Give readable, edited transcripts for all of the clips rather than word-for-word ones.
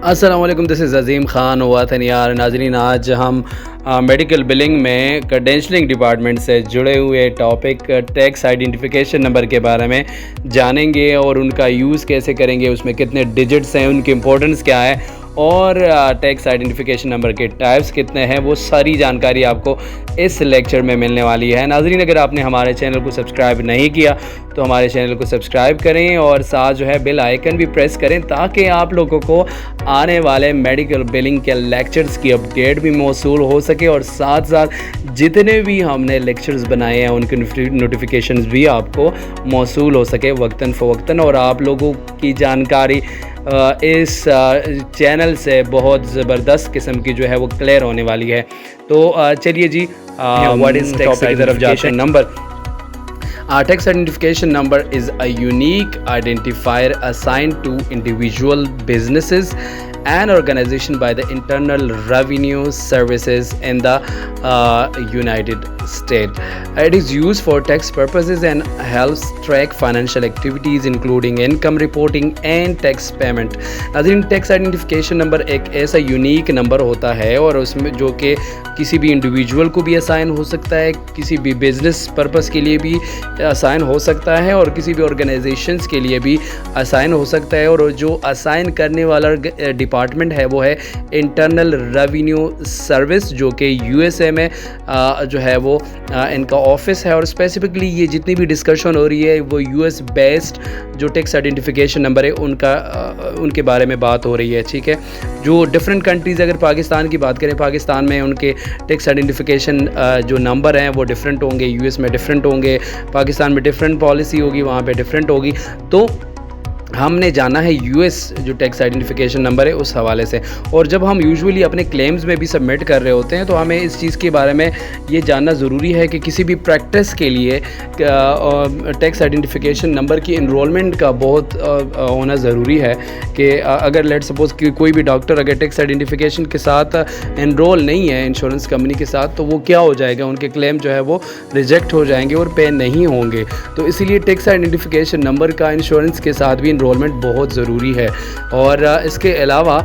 अस्सलाम वालेकुम, this is अज़ीम ख़ान वतन यार। नाज़रीन, आज हम मेडिकल बिलिंग में क्रेडेंशलिंग डिपार्टमेंट से जुड़े हुए टॉपिक टैक्स आइडेंटिफिकेशन नंबर के बारे में जानेंगे और उनका यूज़ कैसे करेंगे, उसमें कितने डिजिट्स हैं, उनकी इम्पोर्टेंस क्या है और टैक्स आइडेंटिफिकेशन नंबर के टाइप्स कितने हैं, वो सारी जानकारी आपको इस लेक्चर में मिलने वाली है। नाज़रीन, अगर आपने हमारे चैनल को सब्सक्राइब नहीं किया तो हमारे चैनल को सब्सक्राइब करें और साथ जो है बेल आइकन भी प्रेस करें ताकि आप लोगों को आने वाले मेडिकल बिलिंग के लेक्चर्स की अपडेट भी मौसूल हो सके और साथ साथ जितने भी हमने लेक्चर्स बनाए हैं उनके नोटिफिकेशंस भी आपको मौसूल हो सके वक्तन फ़वक्तन, और आप लोगों की जानकारी इस चैनल से बहुत ज़बरदस्त किस्म की जो है वो क्लियर होने वाली है। तो चलिए जी, what is tax identification number? Tax identification number is a unique identifier assigned to individual businesses and organization by the Internal Revenue Services in the United States. It is used for tax purposes and helps track financial activities including income reporting and tax payment. नाज़रीन, tax identification number एक ऐसा unique number होता है और उसमें जो कि किसी भी इंडिविजुअल को भी असाइन हो सकता है, किसी भी बिज़नेस पर्पस के लिए भी असाइन हो सकता है और किसी भी ऑर्गेनाइजेशंस के लिए भी असाइन हो सकता है। और जो असाइन करने वाला डिपार्टमेंट है वो है इंटरनल रेवेन्यू सर्विस, जो कि यूएसए में जो है वो इनका ऑफिस है। और स्पेसिफिकली ये जितनी भी डिस्कशन हो रही है वो यूएस बेस्ड जो टैक्स आइडेंटिफिकेशन नंबर है उनके बारे में बात हो रही है। ठीक है, जो डिफरेंट कंट्रीज़, अगर पाकिस्तान की बात करें, पाकिस्तान में उनके टैक्स आइडेंटिफिकेशन जो नंबर हैं वो डिफरेंट होंगे, यूएस में डिफरेंट होंगे, पाकिस्तान में डिफरेंट पॉलिसी होगी, वहाँ पे डिफरेंट होगी। तो हमने जाना है यूएस जो टैक्स आइडेंटिफिकेशन नंबर है उस हवाले से। और जब हम यूजुअली अपने क्लेम्स में भी सबमिट कर रहे होते हैं तो हमें इस चीज़ के बारे में ये जानना ज़रूरी है कि किसी भी प्रैक्टिस के लिए टैक्स आइडेंटिफिकेशन नंबर की इनरोलमेंट का बहुत होना ज़रूरी है कि अगर लेट सपोज़ कि कोई भी डॉक्टर अगर टैक्स आइडेंटिफिकेशन के साथ इनरोल नहीं है इंश्योरेंस कंपनी के साथ, तो वो क्या हो जाएगा, उनके क्लेम जो है वो रिजेक्ट हो जाएंगे और पे नहीं होंगे। तो इसीलिए टैक्स आइडेंटिफिकेशन नंबर का इंश्योरेंस के साथ भी इनरोलमेंट बहुत ज़रूरी है। और इसके अलावा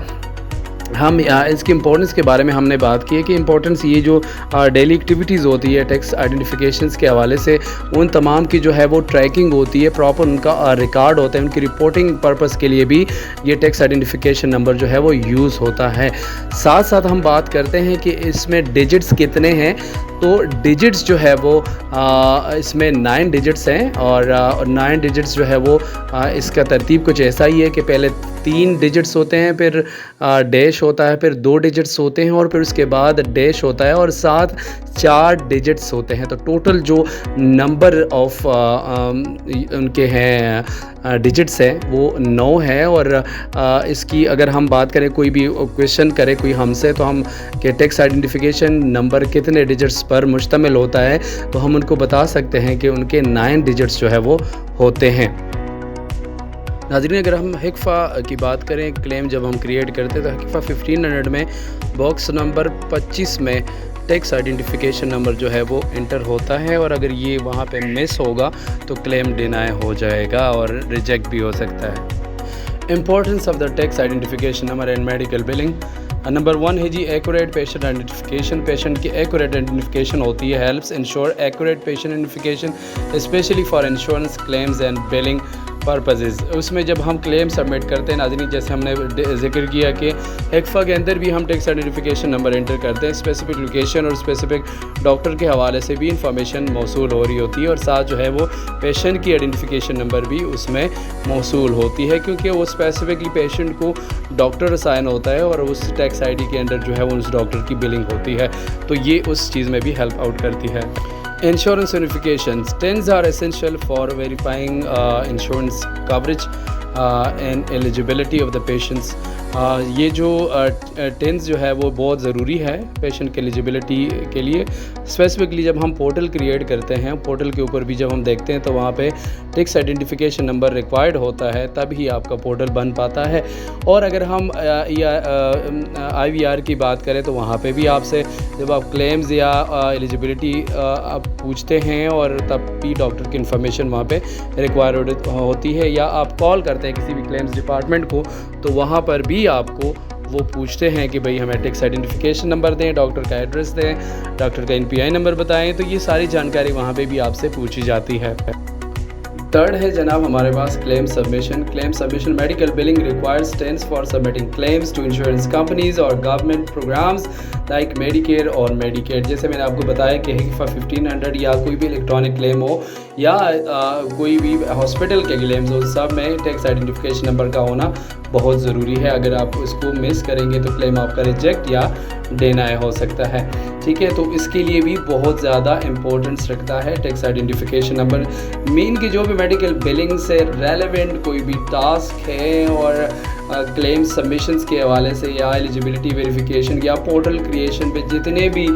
हम इसकी इम्पोर्टेंस के बारे में हमने बात की है कि इम्पोर्टेंस ये जो डेली एक्टिविटीज़ होती है टैक्स आइडेंटिफिकेशंस के हवाले से, उन तमाम की जो है वो ट्रैकिंग होती है, प्रॉपर उनका रिकॉर्ड होता है, उनकी रिपोर्टिंग पर्पस के लिए भी ये टैक्स आइडेंटिफिकेशन नंबर जो है वो यूज़ होता है। साथ साथ हम बात करते हैं कि इसमें डिजिट्स कितने हैं। तो डिजिट्स जो है वो इसमें 9 डिजिट्स हैं और 9 डिजिट्स जो है वो इसका तरतीब कुछ ऐसा ही है कि पहले 3 डिजिट्स होते हैं, फिर डैश होता है, फिर 2 डिजिट्स होते हैं और फिर उसके बाद डैश होता है और साथ 4 डिजिट्स होते हैं। तो टोटल जो नंबर ऑफ उनके हैं डिजिट्स हैं वो 9 है। और इसकी अगर हम बात करें, कोई भी क्वेश्चन करे कोई हमसे, तो हम कि टैक्स आइडेंटिफिकेशन नंबर कितने डिजिट्स पर मुश्तमिल होता है, तो हम उनको बता सकते हैं कि उनके 9 डिजिट्स जो है वो होते हैं। नाज़रीन, अगर हम हिकफ़ा की बात करें, क्लेम जब हम क्रिएट करते हैं तो हिकफ़ा 1500 में बॉक्स नंबर 25 में टैक्स आइडेंटिफिकेशन नंबर जो है वो इंटर होता है और अगर ये वहाँ पे मिस होगा तो क्लेम डिनाई हो जाएगा और रिजेक्ट भी हो सकता है। Importance of the tax identification number in medical billing. Number 1 है जी एक्यूरेट पेशेंट आइडेंटिफिकेशन। पेशेंट की एक्यूरेट आइडेंटिफिकेशन होती है, helps ensure accurate patient identification specially for insurance claims and billing purposes. उसमें जब हम क्लेम सबमिट करते हैं नाज़रीन, जैसे हमने जिक्र किया कि हिकफ़ा के अंदर भी हम टैक्स आइडेंटिफिकेशन नंबर एंटर करते हैं, स्पेसिफिक लोकेशन और स्पेसिफिक डॉक्टर के हवाले से भी इंफॉर्मेशन मौसूल हो रही होती है और साथ जो है वो पेशेंट की आइडेंटिफिकेशन नंबर भी उसमें मौसूल होती है, क्योंकि वो स्पेसिफिकली पेशेंट को डॉक्टर असाइन होता है और उस टैक्स आईडी के अंदर जो है वो उस डॉक्टर की बिलिंग होती है। तो ये उस चीज़ में भी हेल्प आउट करती है। Insurance verifications. TINs are essential for verifying insurance coverage and eligibility of the patients. ये जो टेंस जो है वो बहुत ज़रूरी है पेशेंट के एलिजिबिलिटी के लिए। स्पेसिफिकली जब हम पोर्टल क्रिएट करते हैं, पोर्टल के ऊपर भी जब हम देखते हैं तो वहाँ पे टैक्स आइडेंटिफिकेशन नंबर रिक्वायर्ड होता है, तभी आपका पोर्टल बन पाता है। और अगर हम IVR की बात करें तो वहाँ पे भी आपसे जब आप क्लेम्स या एलिजिबिलिटी आप पूछते हैं और तब भी डॉक्टर की इन्फॉर्मेशन वहाँ पे रिक्वायर्ड होती है, या आप कॉल करते हैं किसी भी क्लेम्स डिपार्टमेंट को तो वहाँ पर भी भी आपको वो पूछते हैं कि भाई हमें टैक्स आइडेंटिफिकेशन नंबर दें, डॉक्टर का एड्रेस दें, डॉक्टर का NPI नंबर बताएं, तो ये सारी जानकारी वहाँ पे भी आपसे पूछी जाती है। थर्ड है जनाब हमारे पास claim submission medical billing required stands for submitting claims to insurance companies और गवर्नमेंट प्रोग्राम्स लाइक मेडिकेयर और मेडिकेड। जैसे मैंने आपको बताया कि HICFA 1500 या कोई भी इलेक्ट्रॉनिक क्लेम हो या कोई भी हॉस्पिटल के क्लेम्स हो, सब में टैक्स आइडेंटिफिकेशन नंबर का होना बहुत ज़रूरी है। अगर आप उसको मिस करेंगे तो क्लेम आपका रिजेक्ट या डिनाई हो सकता है। ठीक है, तो इसके लिए भी बहुत ज़्यादा इम्पोर्टेंस रखता है टैक्स आइडेंटिफिकेशन नंबर। मीन की जो भी मेडिकल बिलिंग से रेलेवेंट कोई भी टास्क है और क्लेम सबमिशंस के हवाले से या एलिजिबिलिटी वेरिफिकेशन या पोर्टल क्रिएशन पे जितने भी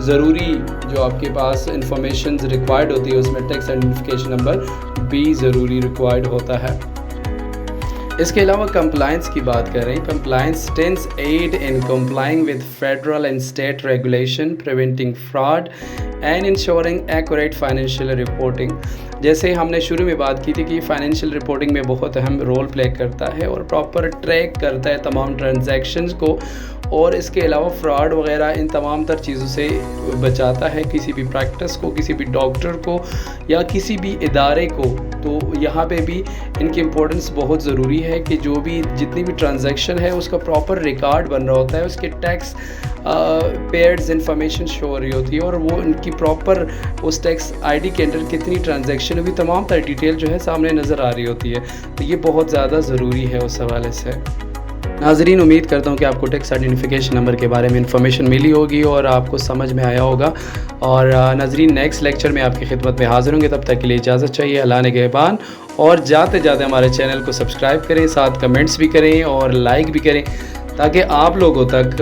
ज़रूरी जो आपके पास इंफॉर्मेशन रिक्वायर्ड होती है उसमें टैक्स आइडेंटिफिकेशन नंबर भी ज़रूरी रिक्वायर्ड होता है। इसके अलावा कंप्लाइंस की बात करें, compliance tends aid in complying with federal and state regulation preventing fraud and ensuring accurate financial reporting. जैसे हमने शुरू में बात की थी कि फाइनेंशियल रिपोर्टिंग में बहुत अहम रोल प्ले करता है और प्रॉपर ट्रैक करता है तमाम ट्रांजैक्शंस को, और इसके अलावा फ्रॉड वगैरह इन तमाम तर चीज़ों से बचाता है किसी भी प्रैक्टिस को, किसी भी डॉक्टर को या किसी भी इदारे को। तो यहाँ पे भी इनकी इम्पोर्टेंस बहुत ज़रूरी है कि जो भी जितनी भी ट्रांजैक्शन है उसका प्रॉपर रिकॉर्ड बन रहा होता है, उसके टैक्स पेयर्स इंफॉर्मेशन शो हो रही होती है और वो इनकी प्रॉपर उस टैक्स ID के अंदर कितनी ट्रांजैक्शन हुई तमाम तर डिटेल जो है सामने नज़र आ रही होती है। तो ये बहुत ज़्यादा ज़रूरी है उस हवाले से। नाज़रीन, उम्मीद करता हूँ कि आपको टैक्स आइडेंटिफिकेशन नंबर के बारे में इंफॉर्मेशन मिली होगी और आपको समझ में आया होगा। और नाज़रीन, नेक्स्ट लेक्चर में आपकी खिदमत में हाज़िर होंगे, तब तक के लिए इजाज़त चाहिए। अल्लाह निगहबान। और जाते जाते हमारे चैनल को सब्सक्राइब करें, साथ कमेंट्स भी करें और लाइक भी करें, ताकि आप लोगों तक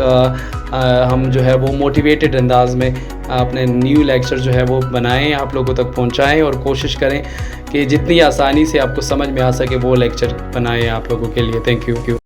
हम जो है वो मोटिवेटेड अंदाज में अपने न्यू लेक्चर जो है वो बनाएं, आप लोगों तक पहुंचाएं और कोशिश करें कि जितनी आसानी से आपको समझ में आ सके वो लेक्चर बनाएं आप लोगों के लिए। Thank you.